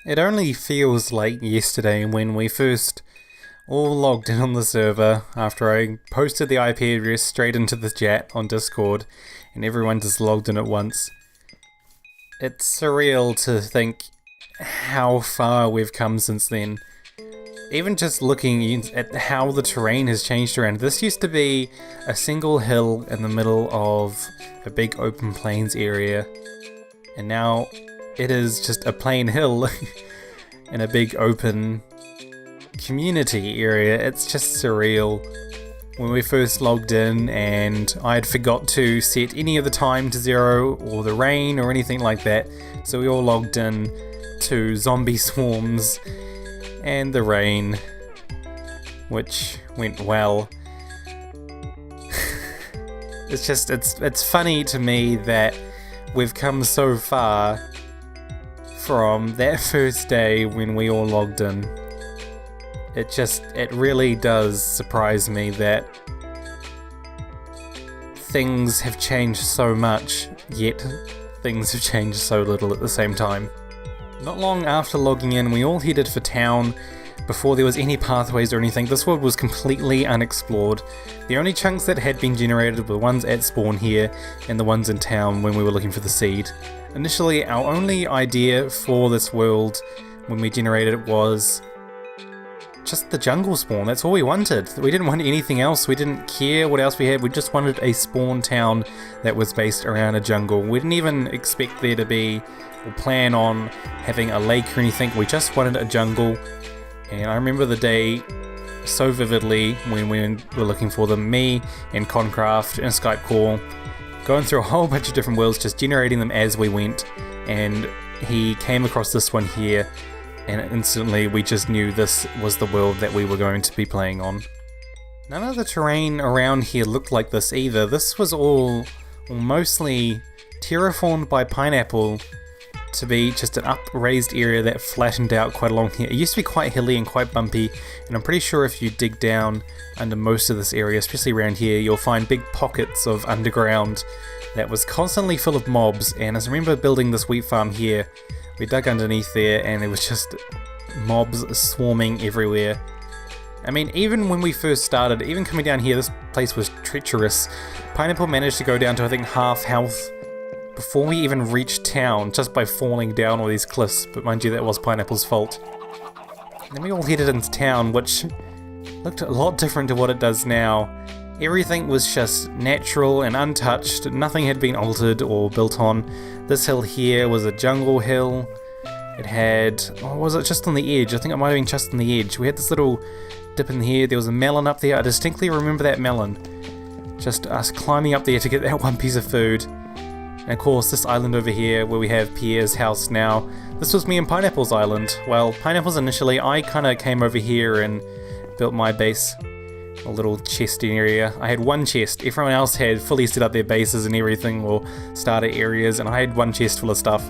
It only feels like yesterday when we first all logged in on the server after I posted the IP address straight into the chat on Discord and everyone just logged in at once. It's surreal to think how far we've come since then. Even just looking at how the terrain has changed around. This used to be a single hill in the middle of a big open plains area, and now it is just a plain hill in a big open community area. It's just surreal. When we first logged in and I had forgot to set any of the time to 0 or the rain or anything like that, so we all logged in to zombie swarms and the rain, which went well. It's funny to me that we've come so far from that first day when we all logged in. It really does surprise me that things have changed so much, yet things have changed so little at the same time. Not long after logging in, we all headed for town before there was any pathways or anything. This world was completely unexplored. The only chunks that had been generated were the ones at spawn here and the ones in town when we were looking for the seed. Initially, our only idea for this world when we generated it was just the jungle spawn. That's all we wanted. We didn't want anything else. We didn't care what else we had. We just wanted a spawn town that was based around a jungle. We didn't even expect there to be or plan on having a lake or anything. We just wanted a jungle. And I remember the day so vividly when we were looking for them. Me and Concraft in a Skype call, going through a whole bunch of different worlds, just generating them as we went. And he came across this one here, and instantly we just knew this was the world that we were going to be playing on. None of the terrain around here looked like this either. This was all mostly terraformed by pineapple to be just an upraised area that flattened out quite along here. It used to be quite hilly and quite bumpy, and I'm pretty sure if you dig down under most of this area, especially around here, you'll find big pockets of underground that was constantly full of mobs. And as I remember building this wheat farm here, we dug underneath there and it was just mobs swarming everywhere. I mean, even when we first started, even coming down here, this place was treacherous. Pineapple managed to go down to I think half health before we even reached town, just by falling down all these cliffs, but mind you, that was Pineapple's fault. Then we all headed into town, which looked a lot different to what it does now. Everything was just natural and untouched. Nothing had been altered or built on. This hill here was a jungle hill. It had, or was it just on the edge? I think it might have been just on the edge. We had this little dip in here. There was a melon up there. I distinctly remember that melon. Just us climbing up there to get that one piece of food. And of course, this island over here where we have Pierre's house now. This was me and Pineapple's island. Well, Pineapple's initially, I kind of came over here and built my base. A little chest area. I had one chest. Everyone else had fully set up their bases and everything, or starter areas, and I had one chest full of stuff.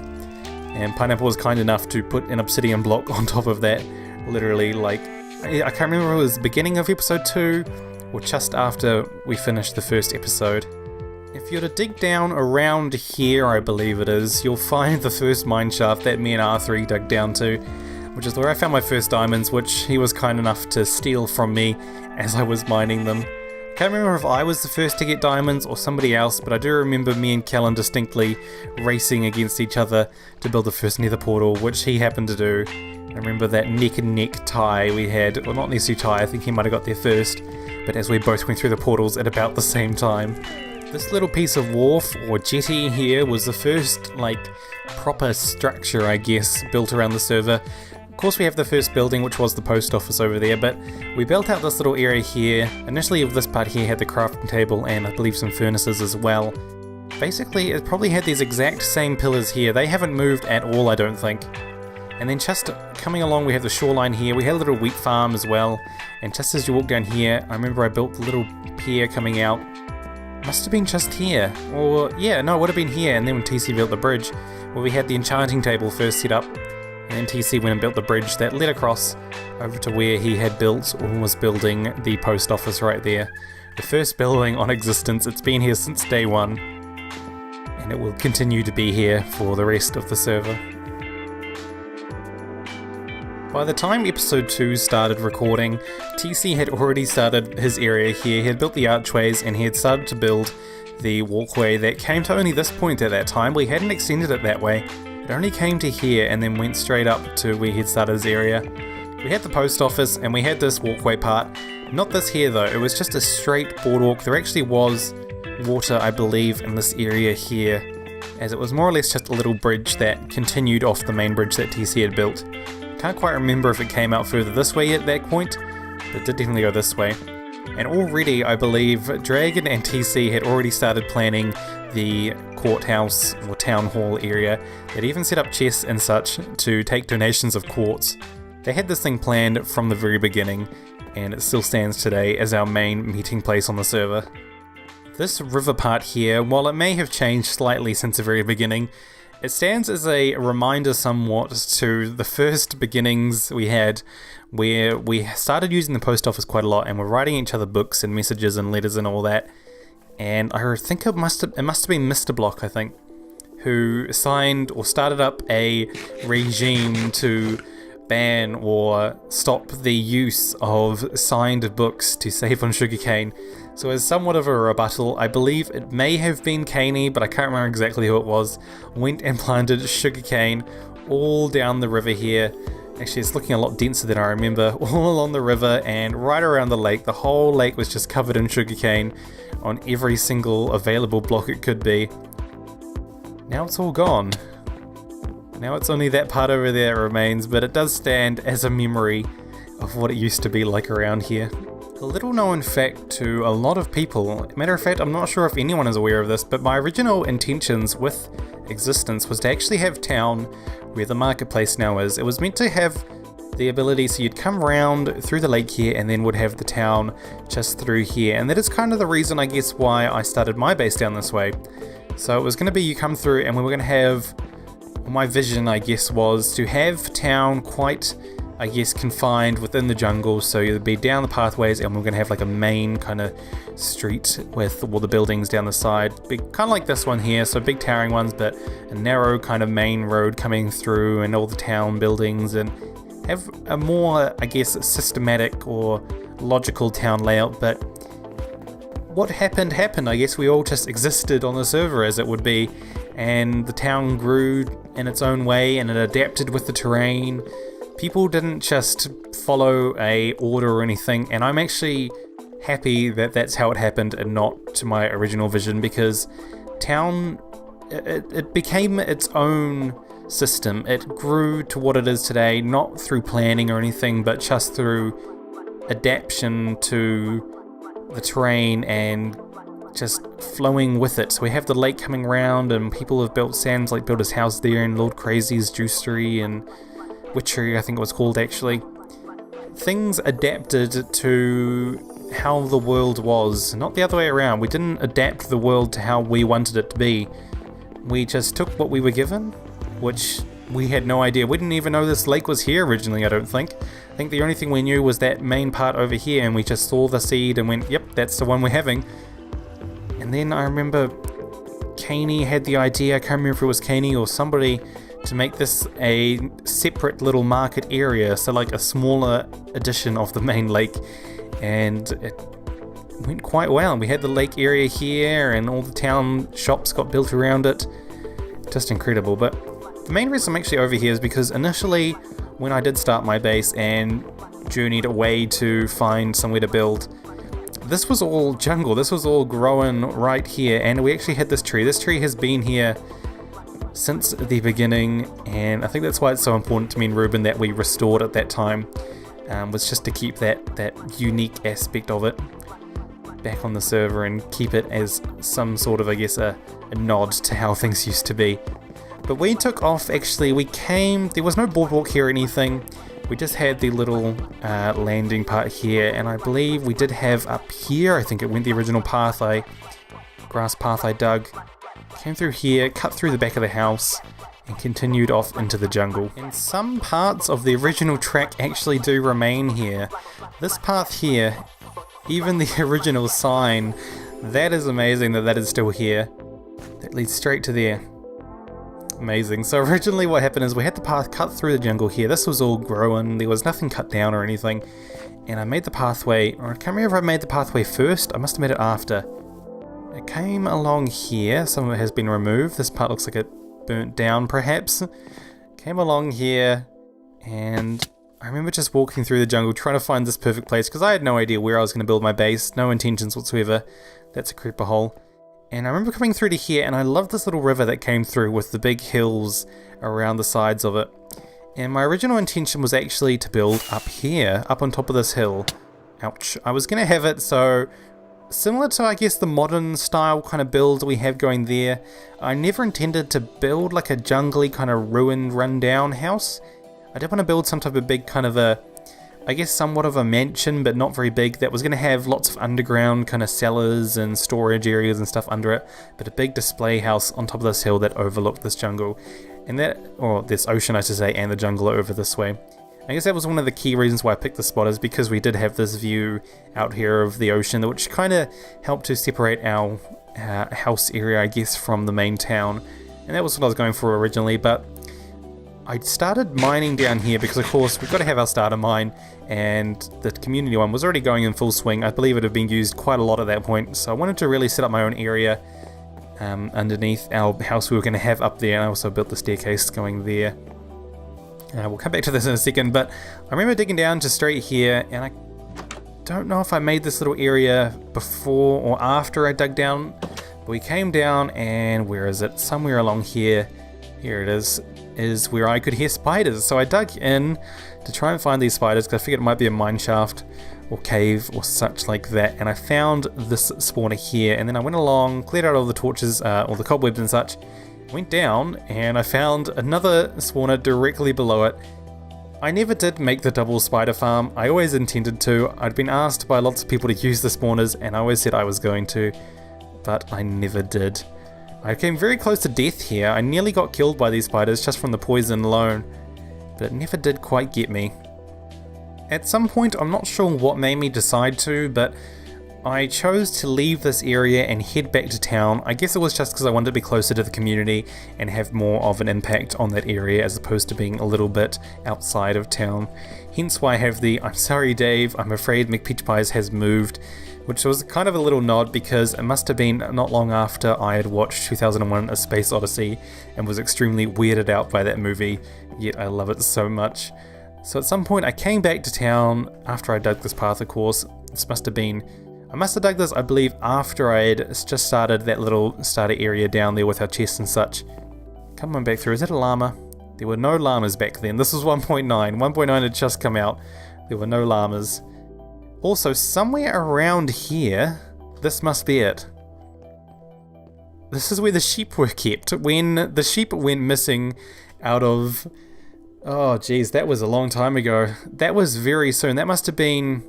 And Pineapple was kind enough to put an obsidian block on top of that. Literally, like, I can't remember if it was the beginning of episode 2 or just after we finished the first episode. If you're to dig down around here, I believe it is, you'll find the first mine shaft that me and R3 dug down to, which is where I found my first diamonds, which he was kind enough to steal from me as I was mining them. I can't remember if I was the first to get diamonds or somebody else, but I do remember me and Kellen distinctly racing against each other to build the first nether portal, which he happened to do. I remember that neck and neck tie we had, well, not necessarily tie, I think he might have got there first, but as we both went through the portals at about the same time. This little piece of wharf or jetty here was the first, like, proper structure, I guess, built around the server. Of course we have the first building, which was the post office over there, but we built out this little area here. Initially this part here had the crafting table and I believe some furnaces as well. Basically it probably had these exact same pillars here. They haven't moved at all, I don't think. And then just coming along we have the shoreline here. We had a little wheat farm as well, and just as you walk down here, I remember I built the little pier coming out. Must have been just here, or yeah, no, it would have been here. And then when TC built the bridge, where we had the enchanting table first set up, and then TC went and built the bridge that led across over to where he had built or was building the post office right there. The first building on existence. It's been here since day one, and it will continue to be here for the rest of the server. By the time episode 2 started recording, TC had already started his area here. He had built the archways and he had started to build the walkway that came to only this point at that time. We hadn't extended it that way. It only came to here and then went straight up to where he'd started his area. We had the post office and we had this walkway part. Not this here though, it was just a straight boardwalk. There actually was water, I believe, in this area here, as it was more or less just a little bridge that continued off the main bridge that TC had built. Can't quite remember if it came out further this way at that point, but it did definitely go this way. And already, I believe, Dragon and TC had already started planning the courthouse or town hall area. They'd even set up chests and such to take donations of quartz. They had this thing planned from the very beginning, and it still stands today as our main meeting place on the server. This river part here, while it may have changed slightly since the very beginning, it stands as a reminder somewhat to the first beginnings we had, where we started using the post office quite a lot and we're writing each other books and messages and letters and all that. And I think it must have been Mr. Block, I think, who signed or started up a regime to ban or stop the use of signed books to save on sugarcane. So as somewhat of a rebuttal, I believe it may have been Caney, but I can't remember exactly who it was, went and planted sugarcane all down the river here. Actually, it's looking a lot denser than I remember. All along the river and right around the lake. The whole lake was just covered in sugarcane on every single available block it could be. Now it's all gone. Now it's only that part over there that remains, but it does stand as a memory of what it used to be like around here. A little known fact to a lot of people, matter of fact, I'm not sure if anyone is aware of this, but my original intentions with Existence was to actually have town where the marketplace now is. It was meant to have the ability so you'd come around through the lake here and then would have the town just through here, and that is kind of the reason, I guess, why I started my base down this way. So it was going to be you come through and we were going to have, my vision, I guess, was to have town quite, I guess, confined within the jungle, so you'd be down the pathways and we're going to have like a main kind of street with all the buildings down the side, big, kind of like this one here, so big towering ones, but a narrow kind of main road coming through and all the town buildings, and have a more, I guess, systematic or logical town layout. But what happened, I guess. We all just existed on the server as it would be, and the town grew in its own way and it adapted with the terrain. People didn't just follow a order or anything, and I'm actually happy that that's how it happened and not to my original vision, because town, it became its own system. It grew to what it is today, not through planning or anything, but just through adaptation to the terrain and just flowing with it. So we have the lake coming around and people have built, Sam's like built his house there, and Lord Crazy's juicery and witchery, I think it was called actually. Things adapted to how the world was, not the other way around. We didn't adapt the world to how we wanted it to be. We just took what we were given, which we had no idea. We didn't even know this lake was here originally, I don't think. I think the only thing we knew was that main part over here, and we just saw the seed and went, yep, that's the one we're having. And then I remember Caney had the idea, I can't remember if it was Caney or somebody, to make this a separate little market area, so like a smaller edition of the main lake, and it went quite well. We had the lake area here and all the town shops got built around it. Just incredible. But the main reason I'm actually over here is because initially when I did start my base and journeyed away to find somewhere to build, this was all jungle. This was all growing right here, and we actually had this tree. This tree has been here since the beginning, and I think that's why it's so important to me and Ruben that we restored at that time, was just to keep that unique aspect of it back on the server and keep it as some sort of, I guess, a nod to how things used to be. But we took off, actually, there was no boardwalk here or anything. We just had the little landing part here, and I believe we did have up here, I think it went the original path, grass path I dug. Came through here, cut through the back of the house, and continued off into the jungle. And some parts of the original track actually do remain here. This path here, even the original sign, that is amazing that is still here. That leads straight to there. Amazing. So originally what happened is we had the path cut through the jungle here. This was all growing. There was nothing cut down or anything. And I made the pathway, or I can't remember if I made the pathway first. I must have made it after. It came along here. Some of it has been removed. This part looks like it burnt down perhaps. Came along here, and I remember just walking through the jungle trying to find this perfect place because I had no idea where I was going to build my base. No intentions whatsoever. That's a creeper hole. And I remember coming through to here, and I love this little river that came through with the big hills around the sides of it. And my original intention was actually to build up here, up on top of this hill. Ouch. I was going to have it so similar to, I guess, the modern style kind of build we have going there. I never intended to build like a jungly kind of ruined, run-down house. I did want to build some type of big kind of a, I guess somewhat of a mansion, but not very big, that was going to have lots of underground kind of cellars and storage areas and stuff under it, but a big display house on top of this hill that overlooked this jungle. And that, or this ocean I should say, and the jungle over this way. I guess that was one of the key reasons why I picked the spot, is because we did have this view out here of the ocean, which kind of helped to separate our house area, I guess, from the main town. And that was what I was going for originally, but I started mining down here because, of course, we've got to have our starter mine, and the community one was already going in full swing. I believe it had been used quite a lot at that point, so I wanted to really set up my own area underneath our house we were going to have up there, and I also built the staircase going there. We'll come back to this in a second, but I remember digging down to straight here, and I don't know if I made this little area before or after I dug down, but we came down, and where is it? Somewhere along here, here it is where I could hear spiders. So I dug in to try and find these spiders because I figured it might be a mine shaft or cave or such like that, and I found this spawner here, and then I went along, cleared out all the torches, all the cobwebs and such, went down, and I found another spawner directly below it. I never did make the double spider farm. I always intended to. I'd been asked by lots of people to use the spawners, and I always said I was going to, but I never did. I came very close to death here. I nearly got killed by these spiders just from the poison alone, but it never did quite get me. At some point, I'm not sure what made me decide to, but I chose to leave this area and head back to town. I guess it was just because I wanted to be closer to the community and have more of an impact on that area as opposed to being a little bit outside of town. Hence why I have the "I'm sorry Dave, I'm afraid McPeach Pies has moved," which was kind of a little nod because it must have been not long after I had watched 2001 A Space Odyssey and was extremely weirded out by that movie, yet I love it so much. So at some point I came back to town after I dug this path, of course. I must have dug this, I believe, after I had just started that little starter area down there with our chests and such. Come on back through. Is that a llama? There were no llamas back then. This was 1.9. 1.9 had just come out. There were no llamas. Also, somewhere around here, this must be it. This is where the sheep were kept. When the sheep went missing out of... Oh, geez, that was a long time ago. That was very soon. That must have been...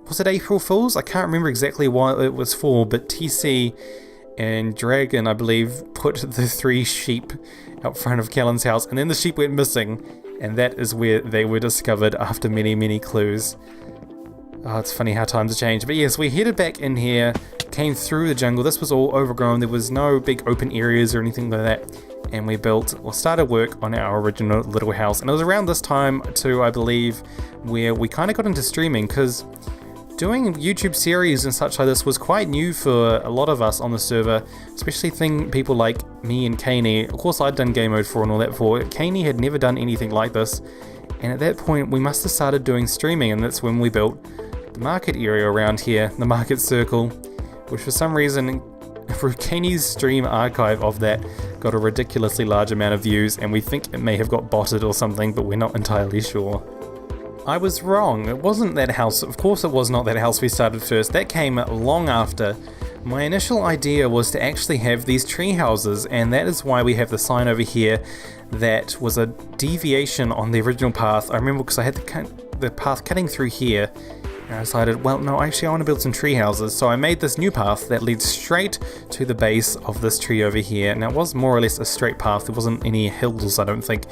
Was it April Fool's? I can't remember exactly what it was for, but TC and Dragon, I believe, put the 3 sheep out front of Callan's house, and then the sheep went missing, and that is where they were discovered after many, many clues. Oh, it's funny how times have changed. But yes, we headed back in here, came through the jungle. This was all overgrown. There was no big open areas or anything like that. And we started work on our original little house. And it was around this time too, I believe, where we kind of got into streaming, because doing YouTube series and such like this was quite new for a lot of us on the server, especially people like me and Kaney. Of course, I'd done Game Mode 4 and all that for. Kaney had never done anything like this, and at that point we must have started doing streaming, and that's when we built the market area around here, the market circle, which for some reason, Kaney's stream archive of that got a ridiculously large amount of views, and we think it may have got botted or something, but we're not entirely sure. I was wrong. It wasn't that house. Of course it was not that house we started first. That came long after. My initial idea was to actually have these tree houses, and that is why we have the sign over here that was a deviation on the original path. I remember because I had the path cutting through here, And I decided, well, no, actually I want to build some tree houses. So I made this new path that leads straight to the base of this tree over here. Now it was more or less a straight path. There wasn't any hills, I don't think.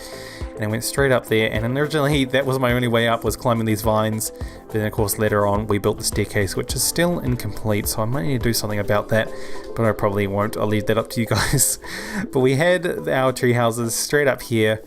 And I went straight up there. And originally that was my only way up, was climbing these vines. But then of course later on we built the staircase, which is still incomplete. So I might need to do something about that. But I probably won't. I'll leave that up to you guys. But we had our tree houses straight up here.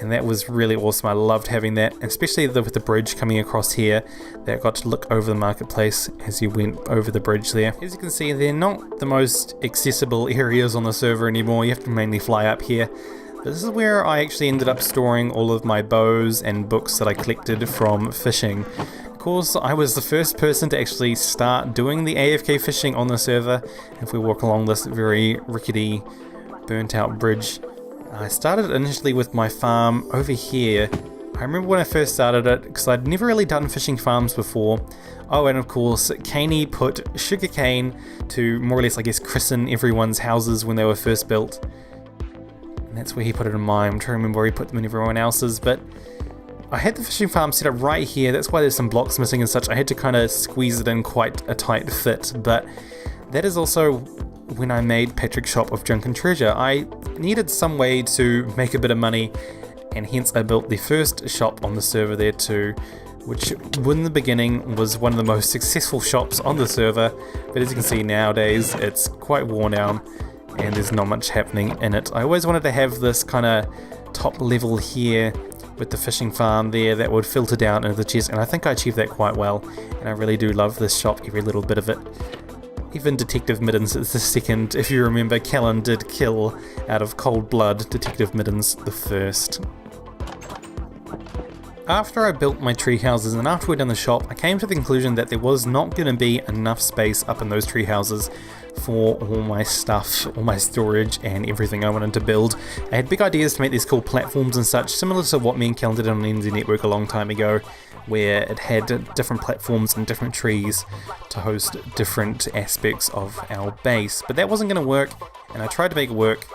And that was really awesome. I loved having that, especially with the bridge coming across here. That got to look over the marketplace as you went over the bridge there. As you can see, they're not the most accessible areas on the server anymore. You have to mainly fly up here. But this is where I actually ended up storing all of my bows and books that I collected from fishing. Of course, I was the first person to actually start doing the AFK fishing on the server. If we walk along this very rickety, burnt out bridge, I started initially with my farm over here. I remember when I first started it, because I'd never really done fishing farms before. Oh, and of course, Caney put sugarcane to more or less, I guess, christen everyone's houses when they were first built. And that's where he put it in mine. I'm trying to remember where he put them in everyone else's, but I had the fishing farm set up right here. That's why there's some blocks missing and such. I had to kind of squeeze it in quite a tight fit, but that is also when I made Patrick's Shop of Junk and Treasure. I needed some way to make a bit of money, and hence I built the first shop on the server there too, which in the beginning was one of the most successful shops on the server, but as you can see nowadays it's quite worn down and there's not much happening in it. I always wanted to have this kind of top level here with the fishing farm there that would filter down into the chest, and I think I achieved that quite well, and I really do love this shop, every little bit of it. Even Detective Middens is the second. If you remember, Callan did kill out of cold blood Detective Middens the first. After I built my tree houses and after we'd done the shop, I came to the conclusion that there was not going to be enough space up in those tree houses for all my stuff, all my storage and everything I wanted to build. I had big ideas to make these cool platforms and such, similar to what me and Callan did on the NZ Network a long time ago, where it had different platforms and different trees to host different aspects of our base. But that wasn't going to work, and I tried to make it work.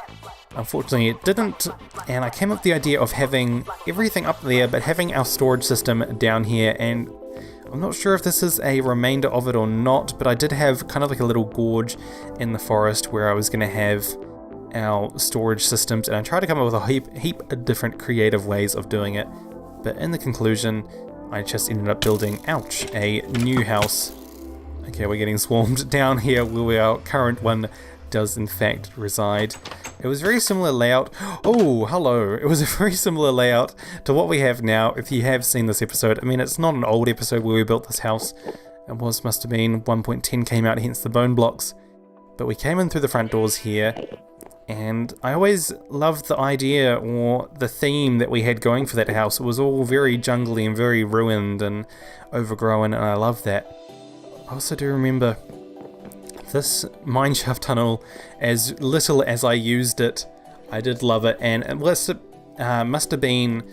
Unfortunately it didn't, and I came up with the idea of having everything up there but having our storage system down here, and I'm not sure if this is a remainder of it or not, but I did have kind of like a little gorge in the forest where I was going to have our storage systems, and I tried to come up with a heap of different creative ways of doing it. But in the conclusion, I just ended up building, ouch, a new house. Okay, we're getting swarmed down here where our current one does in fact reside. It was a very similar layout. Oh, hello. It was a very similar layout to what we have now, if you have seen this episode. I mean, it's not an old episode where we built this house. It must have been 1.10 came out, hence the bone blocks. But we came in through the front doors here, and I always loved the idea or the theme that we had going for that house. It was all very jungly and very ruined and overgrown, and I loved that. I also do remember this mineshaft tunnel, as little as I used it, I did love it, and it must have been,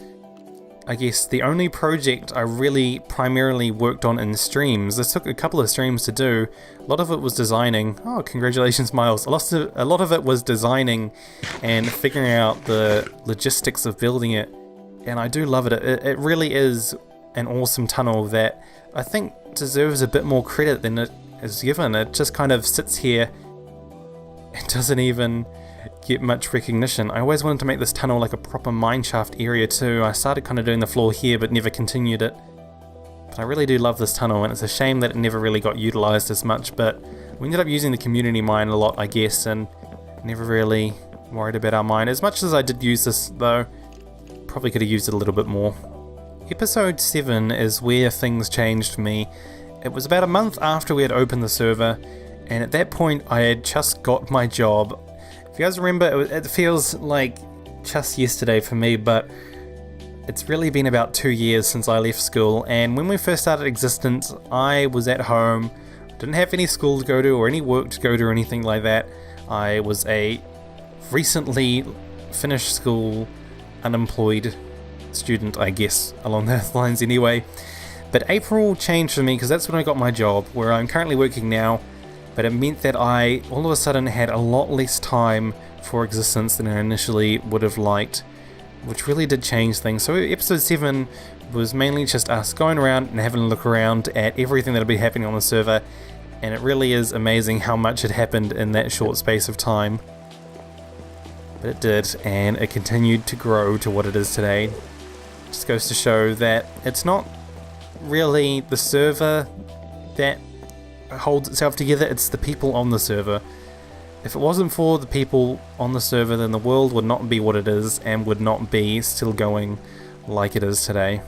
I guess, the only project I really primarily worked on in streams. This took a couple of streams to do. A lot of it was designing. Oh, congratulations, Miles. A lot of it was designing and figuring out the logistics of building it, and I do love it. It really is an awesome tunnel that I think deserves a bit more credit than it is given. It just kind of sits here and doesn't even get much recognition. I always wanted to make this tunnel like a proper mineshaft area too. I started kind of doing the floor here but never continued it. But I really do love this tunnel, and it's a shame that it never really got utilized as much, but we ended up using the community mine a lot, I guess, and never really worried about our mine. As much as I did use this though, probably could have used it a little bit more. Episode 7 is where things changed for me. It was about a month after we had opened the server, and at that point I had just got my job. If you guys remember, it feels like just yesterday for me, but it's really been about 2 years since I left school, and when we first started Existence, I was at home, didn't have any school to go to or any work to go to or anything like that. I was a recently finished school, unemployed student, I guess, along those lines anyway. But April changed for me because that's when I got my job, where I'm currently working now, but it meant that I all of a sudden had a lot less time for Existence than I initially would have liked, which really did change things. So episode 7 was mainly just us going around and having a look around at everything that had been happening on the server, and it really is amazing how much had happened in that short space of time. But it did, and it continued to grow to what it is today. Just goes to show that it's not really the server that holds itself together, it's the people on the server. If it wasn't for the people on the server, then the world would not be what it is and would not be still going like it is today.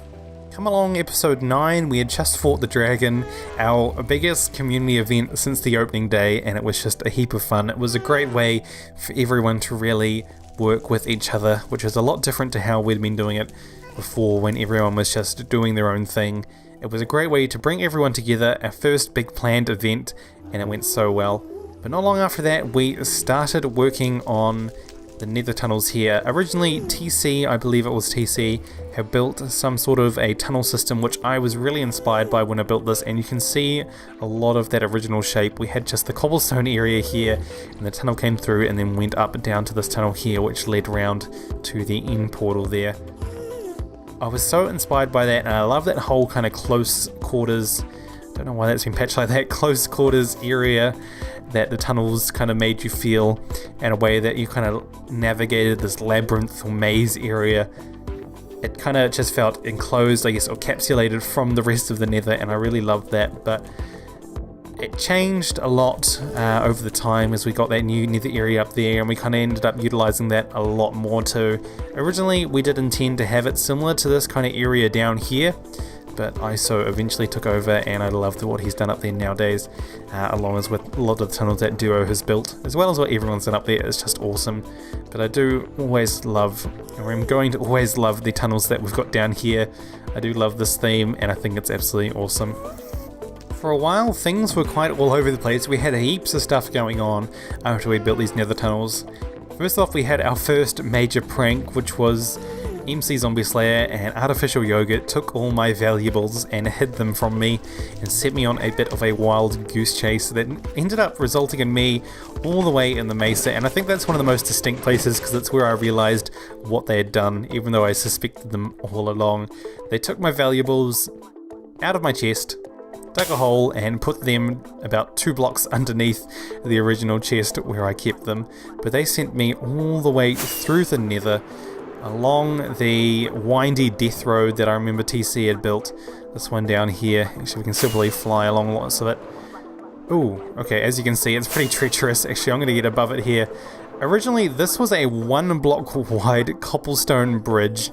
Come along episode 9, we had just fought the dragon, our biggest community event since the opening day, and it was just a heap of fun. It was a great way for everyone to really work with each other, which is a lot different to how we'd been doing it before when everyone was just doing their own thing. It was a great way to bring everyone together, our first big planned event, and it went so well. But not long after that, we started working on the nether tunnels here. Originally, TC, I believe it was TC, had built some sort of a tunnel system which I was really inspired by when I built this, and you can see a lot of that original shape. We had just the cobblestone area here, and the tunnel came through and then went up and down to this tunnel here, which led round to the end portal there. I was so inspired by that, and I love that whole kind of close quarters, don't know why that's been patched like that, close quarters area that the tunnels kind of made you feel, in a way that you kind of navigated this labyrinth or maze area. It kind of just felt enclosed, I guess, or encapsulated from the rest of the nether, and I really loved that. But it changed a lot over the time as we got that new nether area up there, and we kind of ended up utilizing that a lot more too. Originally we did intend to have it similar to this kind of area down here, but ISO eventually took over, and I love what he's done up there nowadays, along as with a lot of the tunnels that Duo has built, as well as what everyone's done up there. It's just awesome. But I do always love, or I'm going to always love, the tunnels that we've got down here. I do love this theme, and I think it's absolutely awesome. For a while, things were quite all over the place. We had heaps of stuff going on after we built these nether tunnels. First off, we had our first major prank, which was MC Zombie Slayer and Artificial Yogurt took all my valuables and hid them from me and set me on a bit of a wild goose chase that ended up resulting in me all the way in the mesa, and I think that's one of the most distinct places because it's where I realised what they had done, even though I suspected them all along. They took my valuables out of my chest, dug a hole and put them about 2 blocks underneath the original chest where I kept them, but they sent me all the way through the nether, along the windy death road that I remember TC had built. This one down here, actually we can simply fly along lots of it. Ooh, okay, as you can see it's pretty treacherous. Actually I'm going to get above it here. Originally this was a 1 block wide cobblestone bridge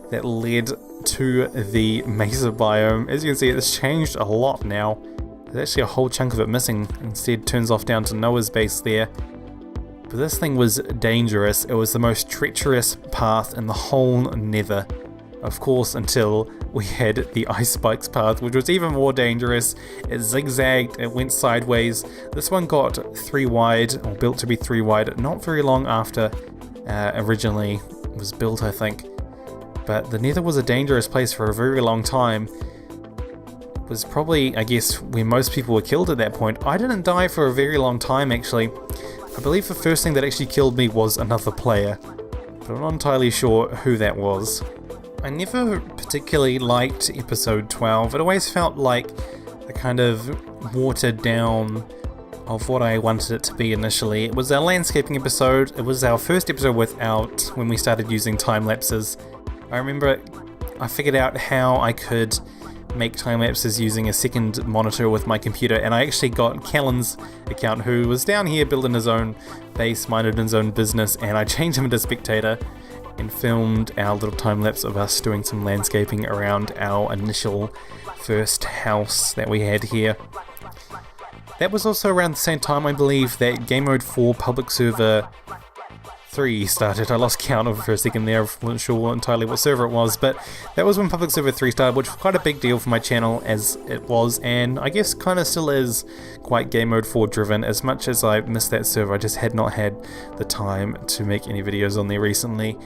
that led to the mesa biome. As you can see, it's changed a lot now. There's actually a whole chunk of it missing. Instead turns off down to Noah's base there. But this thing was dangerous. It was the most treacherous path in the whole nether. Of course, until we had the ice spikes path, which was even more dangerous. It zigzagged, it went sideways. This one got 3 wide, or built to be 3 wide, not very long after originally was built, I think. But the nether was a dangerous place for a very long time. It was probably, I guess, where most people were killed at that point. I didn't die for a very long time, actually. I believe the first thing that actually killed me was another player, but I'm not entirely sure who that was. I never particularly liked episode 12. It always felt like a kind of watered down of what I wanted it to be initially. It was our landscaping episode. It was our first episode without, when we started using time lapses. I remember I figured out how I could make time lapses using a second monitor with my computer, and I actually got Callan's account, who was down here building his own base, minded his own business, and I changed him into spectator and filmed our little time lapse of us doing some landscaping around our initial first house that we had here. That was also around the same time, I believe, that Game Mode 4 public server 3 started. I lost count of it for a second there. I wasn't sure entirely what server it was, but that was when public server 3 started, which was quite a big deal for my channel as it was, and I guess kind of still is quite Game Mode 4 driven. As much as I missed that server, I just had not had the time to make any videos on there recently.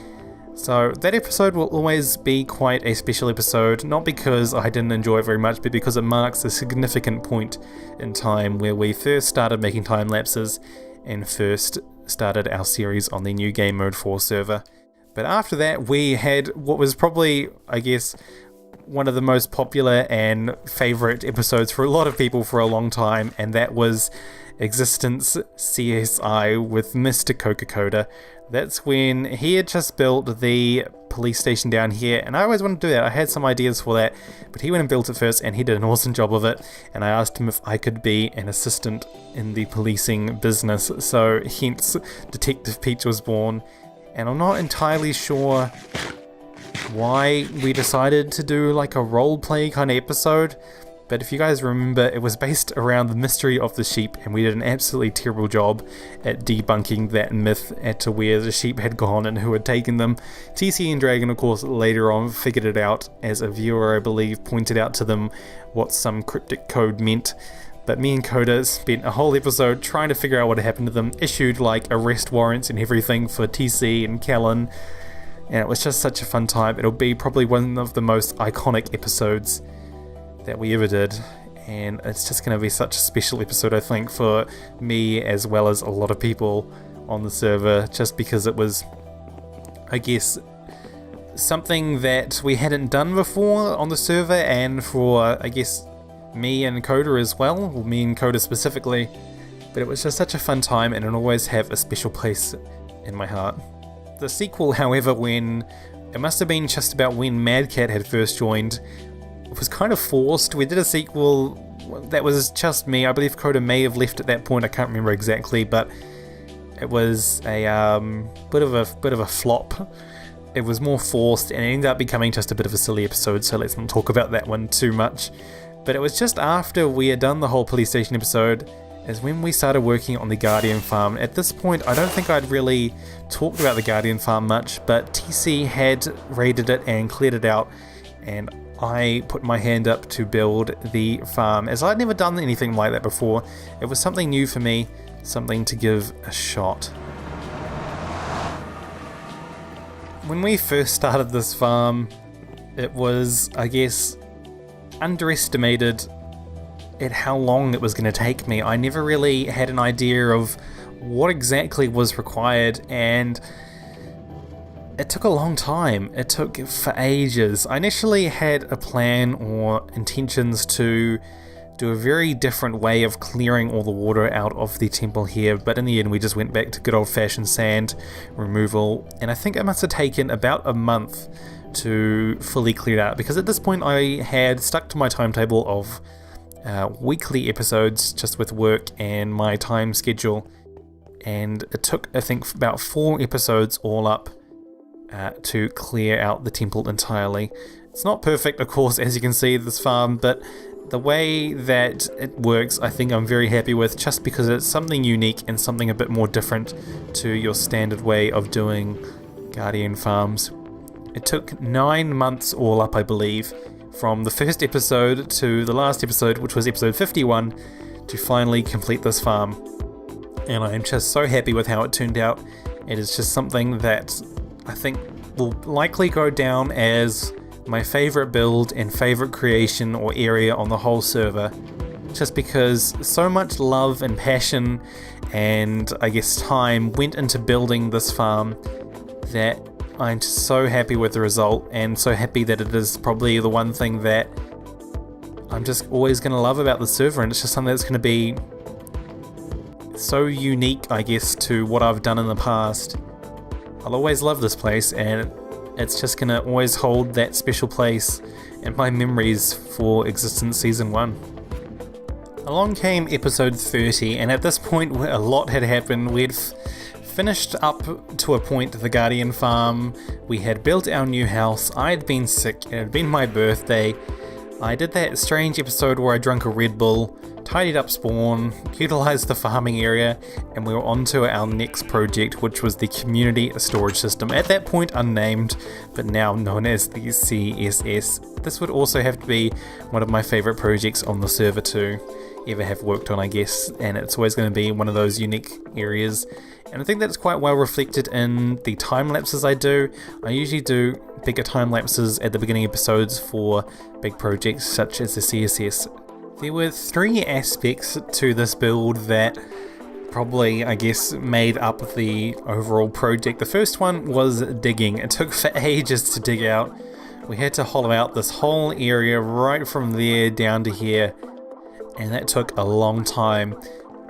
So that episode will always be quite a special episode, not because I didn't enjoy it very much, but because it marks a significant point in time where we first started making time lapses and first started our series on the new Game Mode 4 server. But after that, we had what was probably, I guess, one of the most popular and favourite episodes for a lot of people for a long time, and that was Existence CSI with Mr. Coca-Coda. That's when he had just built the police station down here, and I always wanted to do that. I had some ideas for that, but he went and built it first, and he did an awesome job of it, and I asked him if I could be an assistant in the policing business, so hence Detective Peach was born. And I'm not entirely sure why we decided to do like a roleplay kind of episode, but if you guys remember, it was based around the mystery of the sheep, and we did an absolutely terrible job at debunking that myth as to where the sheep had gone and who had taken them. TC and Dragon, of course, later on figured it out, as a viewer, I believe, pointed out to them what some cryptic code meant. But me and Coda spent a whole episode trying to figure out what had happened to them, issued like arrest warrants and everything for TC and Callan, and it was just such a fun time. It'll be probably one of the most iconic episodes that we ever did, and it's just going to be such a special episode, I think, for me as well as a lot of people on the server, just because it was, I guess, something that we hadn't done before on the server, and for, I guess, me and Coda as well, or me and Coda specifically, but it was just such a fun time, and it'll always have a special place in my heart. The sequel, however, it must have been just about when Mad Cat had first joined, it was kind of forced. We did a sequel that was just me. I believe Coda may have left at that point, I can't remember exactly, but it was a bit of a flop. It was more forced, and it ended up becoming just a bit of a silly episode, so let's not talk about that one too much. But it was just after we had done the whole police station episode is when we started working on the Guardian Farm. At this point, I don't think I'd really talked about the Guardian Farm much, but TC had raided it and cleared it out, and I put my hand up to build the farm, as I'd never done anything like that before. It was something new for me, something to give a shot. When we first started this farm, it was, I guess, underestimated at how long it was going to take me. I never really had an idea of what exactly was required, and it took a long time. It took for ages. I initially had a plan or intentions to do a very different way of clearing all the water out of the temple here, but in the end we just went back to good old-fashioned sand removal, and I think it must have taken about a month to fully clear it out, because at this point I had stuck to my timetable of weekly episodes just with work and my time schedule, and it took, I think, about 4 episodes all up to clear out the temple entirely. It's not perfect, of course, as you can see, this farm, but the way that it works, I think I'm very happy with, just because it's something unique and something a bit more different to your standard way of doing Guardian farms. It took 9 months all up, I believe, from the first episode to the last episode, which was episode 51, to finally complete this farm. And I am just so happy with how it turned out. It is just something that I think will likely go down as my favourite build and favourite creation or area on the whole server, just because so much love and passion and, I guess, time went into building this farm that I'm just so happy with the result, and so happy that it is probably the one thing that I'm just always going to love about the server, and it's just something that's going to be so unique, I guess, to what I've done in the past. I'll always love this place, and it's just going to always hold that special place in my memories for Existence Season 1. Along came episode 30, and at this point a lot had happened. We'd finished up to a point the Guardian Farm, we had built our new house, I had been sick, it had been my birthday, I did that strange episode where I drank a Red Bull, tidied up spawn, utilised the farming area, and we were on to our next project, which was the community storage system, at that point unnamed, but now known as the CSS. This would also have to be one of my favourite projects on the server to ever have worked on, I guess, and it's always going to be one of those unique areas. And I think that's quite well reflected in the time lapses I do. I usually do bigger time lapses at the beginning episodes for big projects such as the CSS. There were 3 aspects to this build that probably, I guess, made up the overall project. The first one was digging. It took for ages to dig out We had to hollow out this whole area right from there down to here, and that took a long time.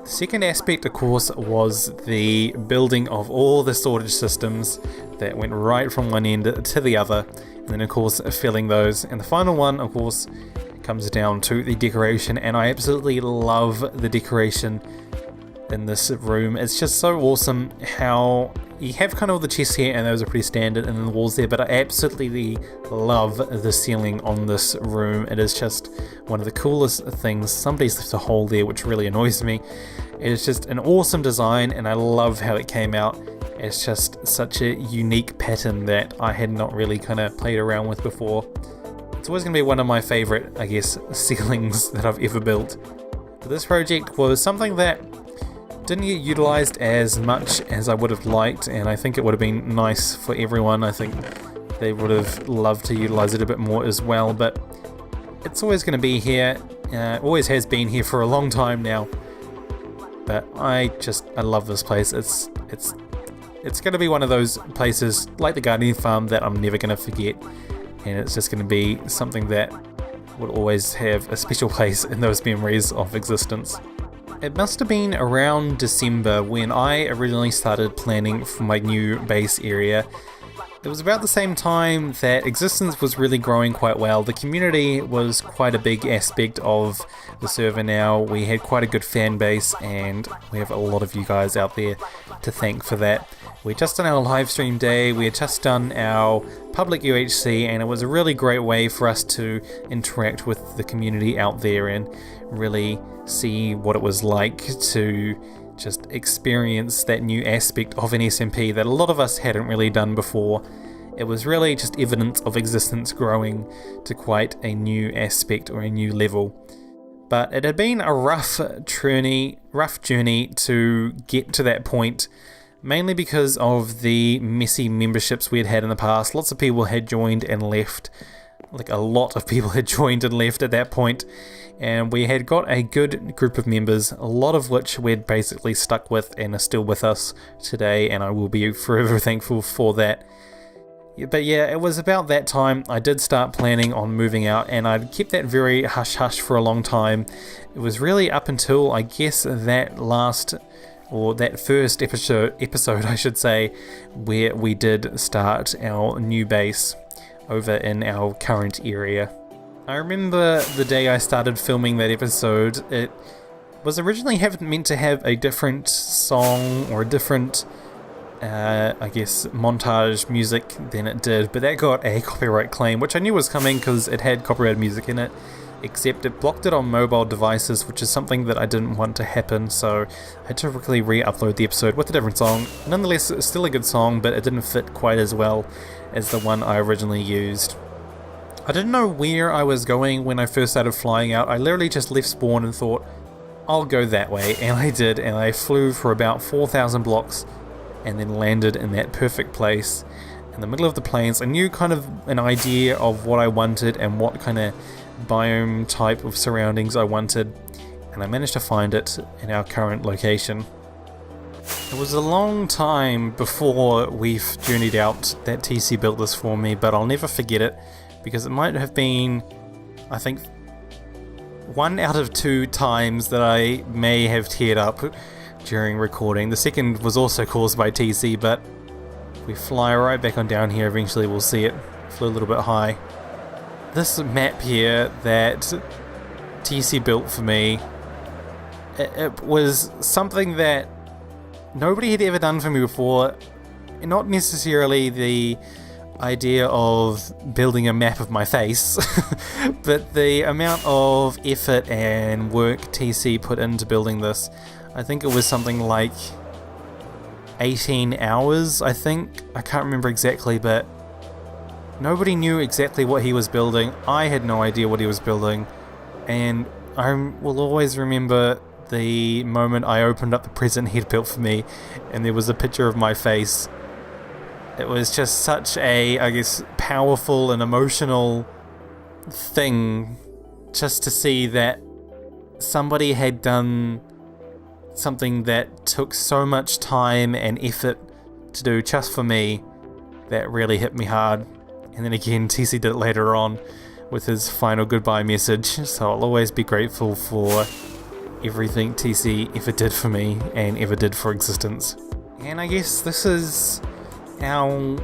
The second aspect, of course, was the building of all the storage systems that went right from one end to the other, and then of course filling those. And the final one, of course, comes down to the decoration, and I absolutely love the decoration in this room. It's just so awesome how you have kind of all the chests here, and those are pretty standard, and then the walls there, but I absolutely love the ceiling on this room. It is just one of the coolest things. Somebody's left a hole there, which really annoys me. It is just an awesome design, and I love how it came out. It's just such a unique pattern that I had not really kind of played around with before. It's always going to be one of my favorite, I guess, ceilings that I've ever built. But this project was something that didn't get utilized as much as I would have liked, and I think it would have been nice for everyone. I think they would have loved to utilize it a bit more as well, but it's always going to be here. Always has been here for a long time now. But I love this place. It's going to be one of those places like the gardening farm that I'm never going to forget, and it's just going to be something that will always have a special place in those memories of existence. It must have been around December when I originally started planning for my new base area. It was about the same time that Existence was really growing quite well. The community was quite a big aspect of the server now. We had quite a good fan base, and we have a lot of you guys out there to thank for that. We had just done our live stream day, we had just done our public UHC, and it was a really great way for us to interact with the community out there and really see what it was like to just experience that new aspect of an SMP that a lot of us hadn't really done before. It was really just evidence of Existence growing to quite a new aspect or a new level. But it had been a rough journey to get to that point, mainly because of the messy memberships we had had in the past. Lots of people had joined and left. Like a lot of people had joined and left at that point, and we had got a good group of members, a lot of which we'd basically stuck with and are still with us today, and I will be forever thankful for that. But yeah, it was about that time I did start planning on moving out, and I'd kept that very hush-hush for a long time. It was really up until, I guess, that first episode I should say, where we did start our new base over in our current area. I remember the day I started filming that episode. It was originally meant to have a different song or a different I guess montage music than it did, but that got a copyright claim, which I knew was coming because it had copyrighted music in it, except it blocked it on mobile devices, which is something that I didn't want to happen, so I had to quickly re-upload the episode with a different song. Nonetheless, it's still a good song, but it didn't fit quite as well as the one I originally used. I didn't know where I was going when I first started flying out. I literally just left spawn and thought, I'll go that way, and I did, and I flew for about 4,000 blocks and then landed in that perfect place in the middle of the plains. I knew kind of an idea of what I wanted and what kind of biome type of surroundings I wanted, and I managed to find it in our current location. It was a long time before we've journeyed out that TC built this for me, but I'll never forget it, because it might have been, I think, 1 out of 2 times that I may have teared up during recording. The second was also caused by TC, but if we fly right back on down here, eventually we'll see it. Flew a little bit high. This map here that TC built for me, it was something that nobody had ever done for me before. Not necessarily the idea of building a map of my face, but the amount of effort and work TC put into building this. I think it was something like 18 hours, I think. I can't remember exactly, but nobody knew exactly what he was building. I had no idea what he was building, and I will always remember the moment I opened up the present he'd built for me and there was a picture of my face. It was just such a, I guess, powerful and emotional thing just to see that somebody had done something that took so much time and effort to do just for me. That really hit me hard. And then again, TC did it later on with his final goodbye message, so I'll always be grateful for everything TC ever did for me and ever did for existence. And I guess this is our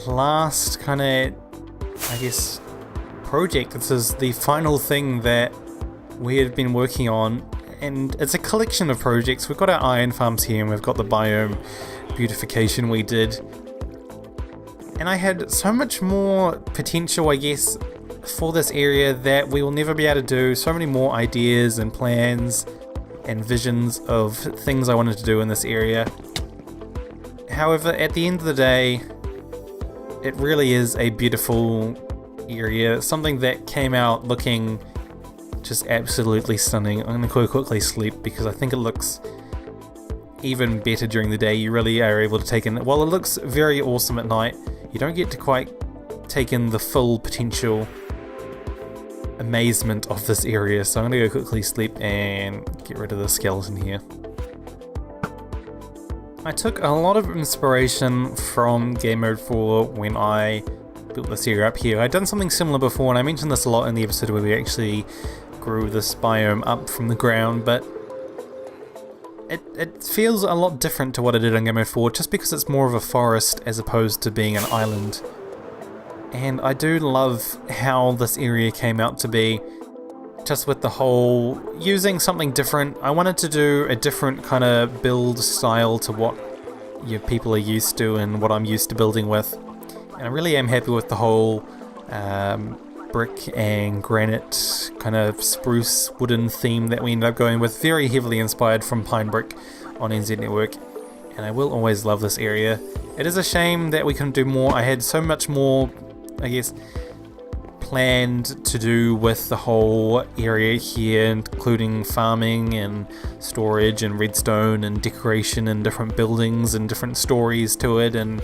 last kind of, project. This is the final thing that we had been working on, and it's a collection of projects. We've got our iron farms here, and we've got the biome beautification we did. And I had so much more potential, I guess, for this area that we will never be able to do. So many more ideas and plans and visions of things I wanted to do in this area. However, at the end of the day, it really is a beautiful area, something that came out looking just absolutely stunning. I'm going to go quickly sleep because I think it looks even better during the day. You really are able to take in, while it looks very awesome at night, you don't get to quite take in the full potential amazement of this area. So I'm going to go quickly sleep and get rid of the skeleton here. I took a lot of inspiration from Game Mode 4 when I built this area up here. I'd done something similar before, and I mentioned this a lot in the episode where we actually grew this biome up from the ground, but it feels a lot different to what I did in Game Mode 4, just because it's more of a forest as opposed to being an island. And I do love how this area came out to be, just with the whole using something different. I wanted to do a different kind of build style to what people are used to and what I'm used to building with. And I really am happy with the whole brick and granite kind of spruce wooden theme that we ended up going with, very heavily inspired from Pine Brick on NZ Network. And I will always love this area. It is a shame that we couldn't do more. I had so much more, I guess, planned to do with the whole area here, including farming and storage and redstone and decoration and different buildings and different stories to it and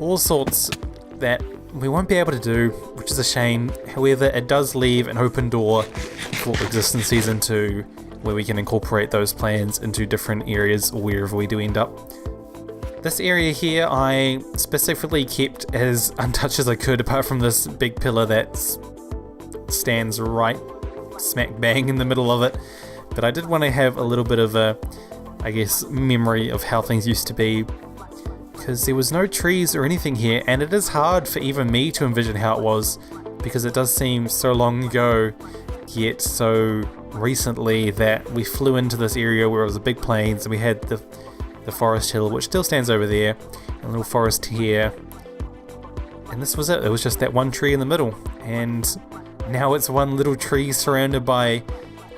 all sorts that we won't be able to do, which is a shame. However, it does leave an open door for Existence Season 2 where we can incorporate those plans into different areas or wherever we do end up. This area here I specifically kept as untouched as I could, apart from this big pillar that stands right smack bang in the middle of it. But I did want to have a little bit of a, I guess, memory of how things used to be, because there was no trees or anything here, and it is hard for even me to envision how it was, because it does seem so long ago, yet so recently, that we flew into this area where it was a big plains, and we had the forest hill, which still stands over there, a little forest here, and this was it. It was just that one tree in the middle, and now it's one little tree surrounded by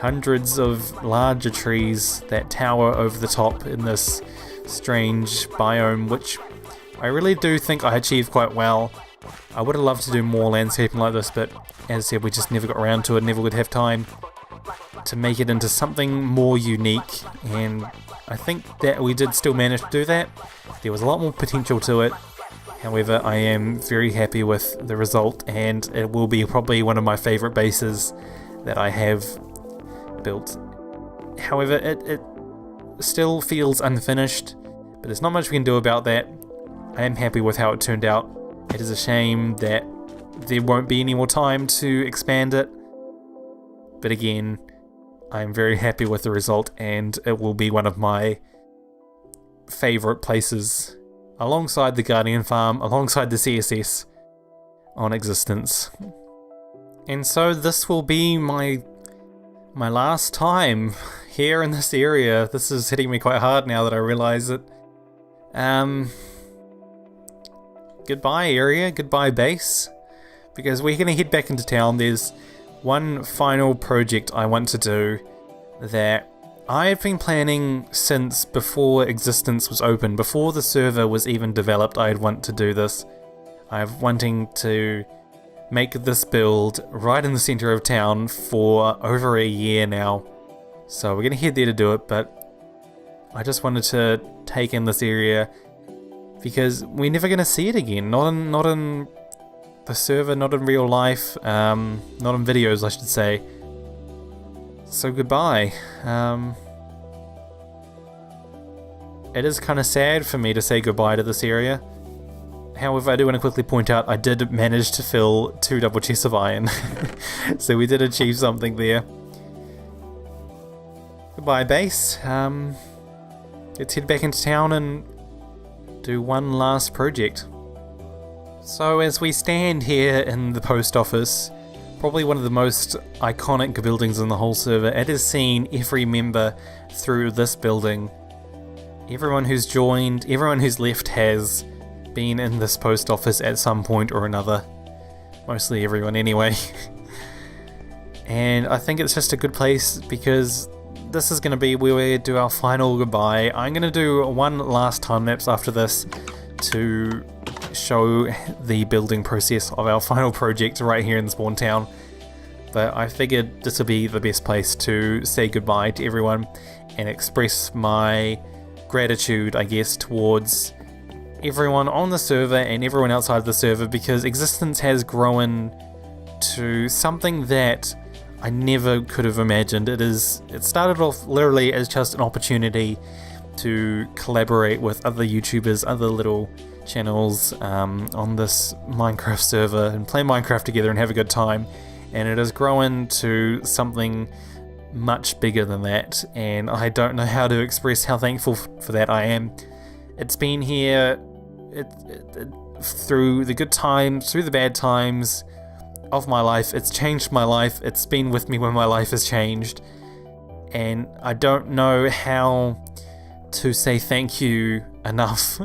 hundreds of larger trees that tower over the top in this strange biome, which I really do think I achieved quite well. I would have loved to do more landscaping like this, but as I said, we just never got around to it, never would have time to make it into something more unique, and I think that we did still manage to do that. There was a lot more potential to it. However, I am very happy with the result, and it will be probably one of my favourite bases that I have built. However, it still feels unfinished, but there's not much we can do about that. I am happy with how it turned out. It is a shame that there won't be any more time to expand it, but again, I'm very happy with the result, and it will be one of my favourite places, alongside the Guardian Farm, alongside the CSS on Existence. And so this will be my last time here in this area. This is hitting me quite hard now that I realise it. Goodbye area, goodbye base, because we're going to head back into town. There's one final project I want to do that I've been planning since before Existence was open, before the server was even developed. I'd want to do this. I'm wanting to make this build right in the centre of town for over a year now. So we're going to head there to do it, but I just wanted to take in this area because we're never going to see it again. Not in the server, not in real life, not in videos I should say. So goodbye. It is kind of sad for me to say goodbye to this area. However, I do want to quickly point out I did manage to fill 2 double chests of iron. So we did achieve something there. Goodbye, base. Let's head back into town and do one last project. So as we stand here in the post office, probably one of the most iconic buildings in the whole server, it has seen every member through this building. Everyone who's joined, everyone who's left has been in this post office at some point or another. Mostly everyone anyway. And I think it's just a good place because this is going to be where we do our final goodbye. I'm going to do one last time lapse after this to show the building process of our final project right here in Spawn Town. But I figured this would be the best place to say goodbye to everyone and express my gratitude, I guess, towards everyone on the server and everyone outside the server, because existence has grown to something that I never could have imagined. It started off literally as just an opportunity to collaborate with other YouTubers, other little channels on this Minecraft server and play Minecraft together and have a good time, and it has grown to something much bigger than that, and I don't know how to express how thankful for that I am. It's been here through the good times, through the bad times of my life. It's changed my life. It's been with me when my life has changed, and I don't know how to say thank you enough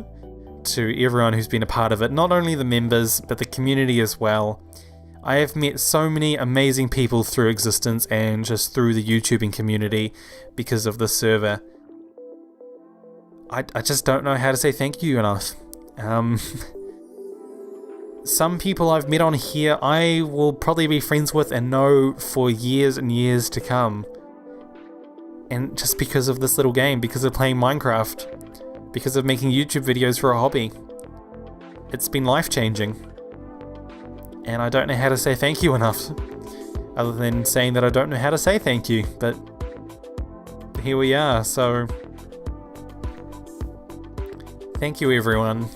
to everyone who's been a part of it. Not only the members, but the community as well. I have met so many amazing people through existence and just through the YouTubing community because of this server. I just don't know how to say thank you enough. Some people I've met on here I will probably be friends with and know for years and years to come. And just because of this little game, because of playing Minecraft, because of making YouTube videos for a hobby. It's been life-changing. And I don't know how to say thank you enough, other than saying that I don't know how to say thank you, but here we are. So thank you, everyone.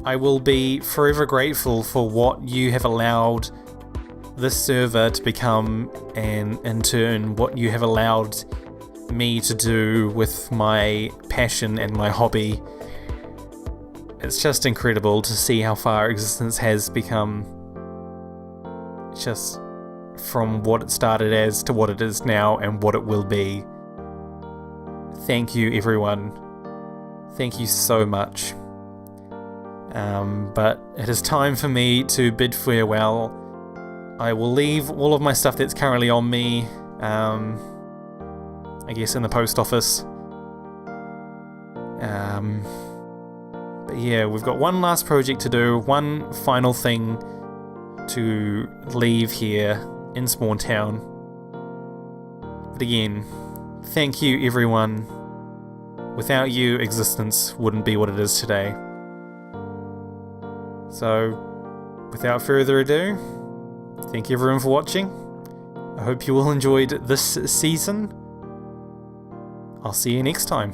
I will be forever grateful for what you have allowed this server to become, and in turn what you have allowed me to do with my passion and my hobby. It's just incredible to see how far existence has become, just from what it started as to what it is now and what it will be. Thank you, everyone. Thank you so much. But it is time for me to bid farewell. I will leave all of my stuff that's currently on me, I guess in the post office. But yeah, we've got one last project to do, one final thing to leave here in Spawn Town. But again, thank you, everyone. Without you, existence wouldn't be what it is today. So, without further ado, thank you everyone for watching. I hope you all enjoyed this season. I'll see you next time.